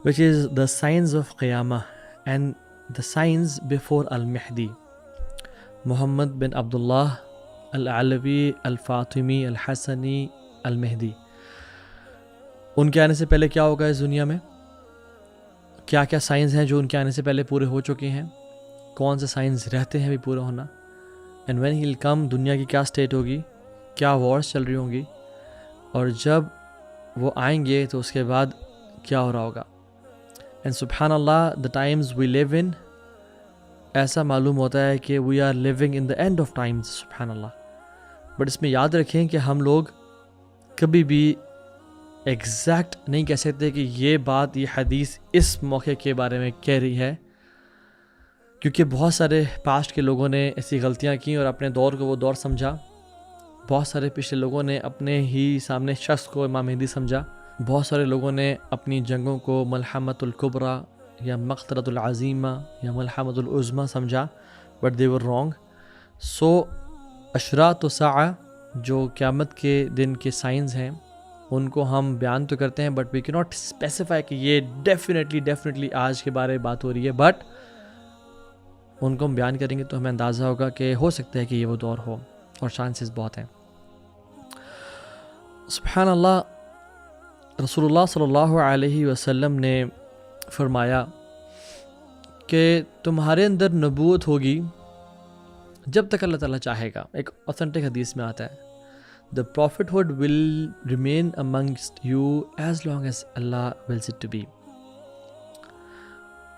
which is the signs of Qiyamah and the signs before Al-Mahdi, Muhammad bin Abdullah Al-Alawi Al-Fatimi Al-Hasani Al-Mahdi. उनके आने से पहले क्या होगा इस दुनिया में, क्या क्या साइंस हैं जो उनके आने से पहले पूरे हो चुके हैं, कौन से साइंस रहते हैं भी पूरे होना, and when he will come दुनिया की क्या स्टेट होगी, क्या वॉर्स चल रही होंगी, और जब वो आएंगे तो उसके बाद क्या हो रहा होगा. एंड सुब्हान अल्लाह, the times we live in, ऐसा मालूम होता है कि we are living in the end of times. सुब्हान अल्लाह. बट इसमें याद रखें कि हम लोग कभी भी एग्जैक्ट नहीं कह सकते कि ये बात, ये हदीस इस मौके के बारे में कह रही है, क्योंकि बहुत सारे पास्ट के लोगों ने ऐसी गलतियां की और अपने दौर को वो दौर समझा. बहुत सारे पिछले लोगों ने अपने ही सामने शख्स को इमाम मेहदी समझा. बहुत सारे लोगों ने अपनी जंगों को मलहमतुल कुबरा या मक़तलतुल अज़ीमा या मलहमतुल उज़्मा समझा, बट दे वर रॉन्ग. सो अशरात साआ, जो क़यामत के दिन के साइंस हैं, उनको हम बयान तो करते हैं, but we can not specify कि ये डेफिनेटली आज के बारे में बात हो रही है. बट उनको हम बयान करेंगे तो हमें अंदाज़ा होगा कि हो सकता है कि ये वो दौर हो, और चांसेस बहुत हैं. सुब्हान अल्लाह. रसूलुल्लाह सल्लल्लाहु अलैहि वसल्लम ने फरमाया कि तुम्हारे अंदर नबूवत होगी जब तक अल्लाह ताला चाहेगा. एक ऑथेंटिक हदीस में आता है, the prophethood will remain amongst you as long as Allah wills it to be.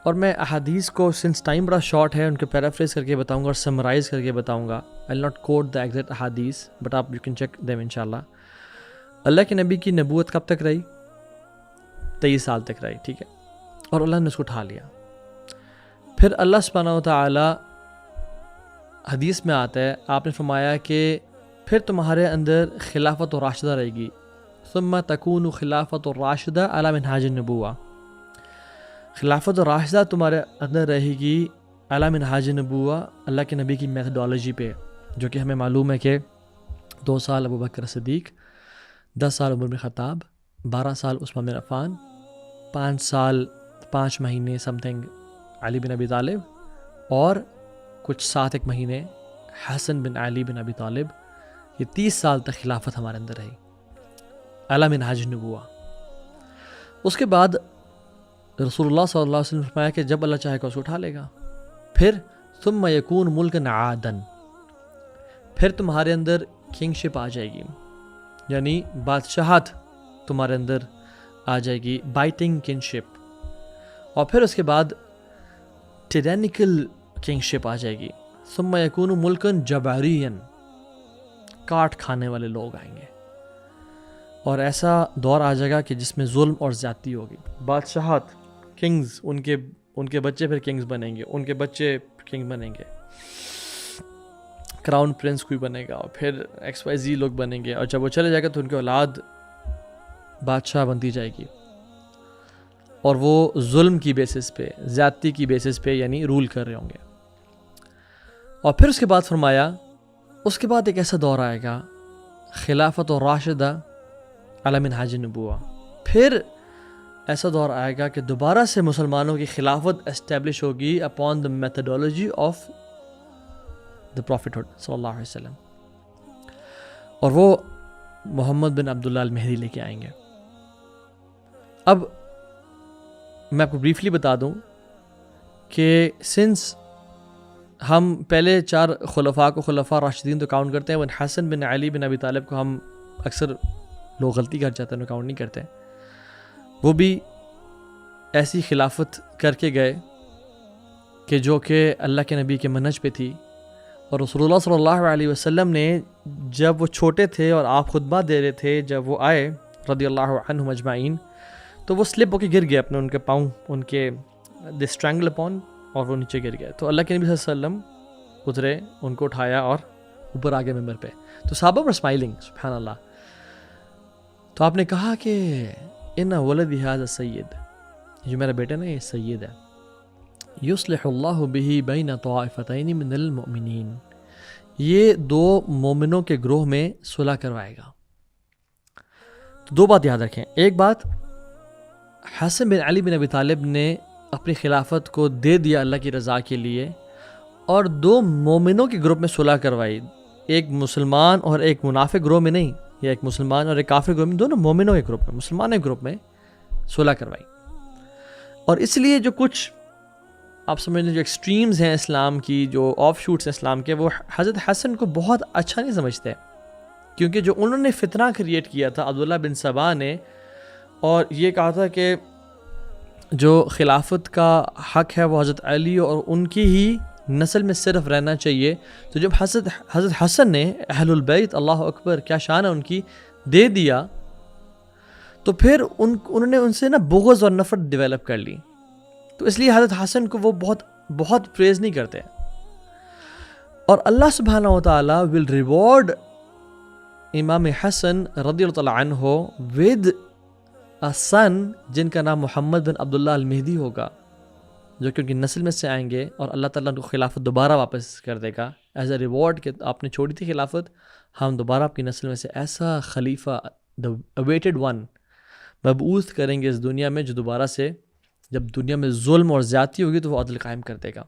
और मैं अहादीस को, सिंस टाइम बड़ा शॉर्ट है, उनके पैराफ्रेज करके बताऊंगा और समराइज़ करके बताऊंगा. I will not quote the exact अहादीस, बट आप यू कैन चेक देम इंशाल्लाह. अल्लाह के नबी की नबूवत कब तक रही? 23 साल तक रही, ठीक है. और अल्लाह ने उसको उठा लिया. फिर अल्लाह सुब्हानहू व तआला, हदीस में आता है, आपने फरमाया कि फिर तुम्हारे अंदर खिलाफत और राशिदा रहेगी. सुम्मा तकूनु खिलाफत और राशिदा अला मिनहाज नबुवा. खिलाफत और राशिदा तुम्हारे अंदर रहेगी अला मिनहाज नबुवा, अल्लाह के नबी की मेथडोलॉजी पे, जो कि हमें मालूम है कि 2 साल अबू बकर सिद्दीक, 10 साल उमर बिन खत्ताब, 12 साल उस्मान बिन अफ़ान, 5 साल 5 महीने समथिंग अली बिन अबी तालिब, और कुछ 7-1 महीने हसन बिन अली बिन अबी तालिब. ये 30 साल तक खिलाफत हमारे अंदर रही अला मिनहाज नबुवा. उसके बाद रसूलुल्लाह सल्लल्लाहु अलैहि वसल्लम ने फरमाया कि जब अल्लाह चाहेगा उसको उठा लेगा. फिर सुम्मा यकून मुल्कन आदन, फिर तुम्हारे अंदर किंगशिप आ जाएगी, यानी बादशाहत तुम्हारे अंदर आ जाएगी, बाइटिंग किंगशिप. और फिर उसके बाद टिरैनिकल किंगशिप आ जाएगी. सुम्मा यकून मुल्कन जबारियन, काट खाने वाले लोग आएंगे, और ऐसा दौर आ जाएगा कि जिसमें जुल्म और ज़्यादती होगी. बादशाहत, किंग्स, उनके बच्चे फिर किंग्स बनेंगे, उनके बच्चे किंग बनेंगे, क्राउन प्रिंस कोई बनेगा, और फिर XYZ लोग बनेंगे, और जब वो चले जाएगा तो उनकी औलाद बादशाह बनती जाएगी, और वो जुल्म की बेसिस पे, ज़्यादती की बेसिस पे, यानी रूल कर रहे होंगे. और फिर उसके बाद फरमाया, उसके बाद एक ऐसा दौर आएगा खिलाफत और राशिदा अला मिनहाज नबुवा. फिर ऐसा दौर आएगा कि दोबारा से मुसलमानों की खिलाफत एस्टेब्लिश होगी upon the methodology of the prophethood सल्लल्लाहु अलैहि वसल्लम, और वो मोहम्मद बिन अब्दुल्ला अल महदी लेके आएंगे. अब मैं आपको ब्रीफली बता दूं कि सिंस हम पहले 4 खुलफा को खुलफा राशिदीन तो काउंट करते हैं, वन हसन बिन अली बिन अबी तालिब को हम अक्सर लोग गलती कर जाते हैं, काउंट नहीं करते. वो भी ऐसी खिलाफत करके गए कि जो कि अल्लाह के नबी के मनहज पे थी. और रसूलुल्लाह सल्लल्लाहु अलैहि वसल्लम ने, जब वो छोटे थे और आप खुतबा दे रहे थे, जब वो आए रदियल्लाहु अन्हुम अजमाइन, तो वो स्लिप होके गिर गए, अपने उनके पाँव, उनके दे स्ट्रैंगल अपॉन, और वो नीचे गिर गए. तो अल्लाह के नबी सल्लल्लाहु अलैहि वसल्लम उतरे, उनको उठाया और ऊपर आगे मिंबर पे. तो सहाबा वर स्माइलिंग, सुभान अल्लाह. तो आपने कहा कि इन्ना वलदी हाज़ा सय्यद, जो मेरा बेटा ना ये सय्यद है, युस्लिहुल्लाहु बिही बैन ताइफतैन मिनल मुमिनीन, ये 2 मोमिनों के ग्रोह में सुलह करवाएगा. तो 2 बात याद रखें. एक बात حسن بن علی بن ابی طالب نے اپنی خلافت کو دے دیا اللہ کی رضا کے لیے، اور دو مومنوں کے گروپ میں صلح کروائی، ایک مسلمان اور ایک منافق گروہ میں نہیں، یا ایک مسلمان اور ایک کافر گروہ میں، دونوں مومنوں کے گروپ میں، مسلمانوں کے گروپ میں صلح کروائی۔ اور اس لیے جو کچھ آپ سمجھ لیں جو ایکسٹریمز ہیں اسلام کی، جو آف شوٹس ہیں اسلام کے، وہ حضرت حسن کو بہت اچھا نہیں سمجھتے، کیونکہ جو انہوں نے فتنہ کریٹ کیا تھا عبداللہ بن سبا نے، اور یہ کہا تھا کہ جو خلافت کا حق ہے وہ حضرت علی اور ان کی ہی نسل میں صرف رہنا چاہیے، تو جب حضرت حسن نے اہل البیت، اللہ اکبر کیا شان ہے ان کی، دے دیا، تو پھر انہوں نے ان سے نا بغض اور نفرت ڈیولپ کر لی، تو اس لیے حضرت حسن کو وہ بہت پریز نہیں کرتے۔ اور اللہ سبحانہ و تعالیٰ ول ریوارڈ امام حسن رضی اللہ تعالیٰ عنہ ود a son جن کا نام محمد بن عبداللہ المہدی ہوگا، جو کہ ان کی نسل میں سے آئیں گے، اور اللہ تعالیٰ ان کو خلافت دوبارہ واپس کر دے گا ایز اے ریوارڈ کہ آپ نے چھوڑی تھی خلافت، ہم دوبارہ آپ کی نسل میں سے ایسا خلیفہ the awaited one مبعوث کریں گے اس دنیا میں، جو دوبارہ سے جب دنیا میں ظلم اور زیادتی ہوگی تو وہ عدل قائم کر دے گا۔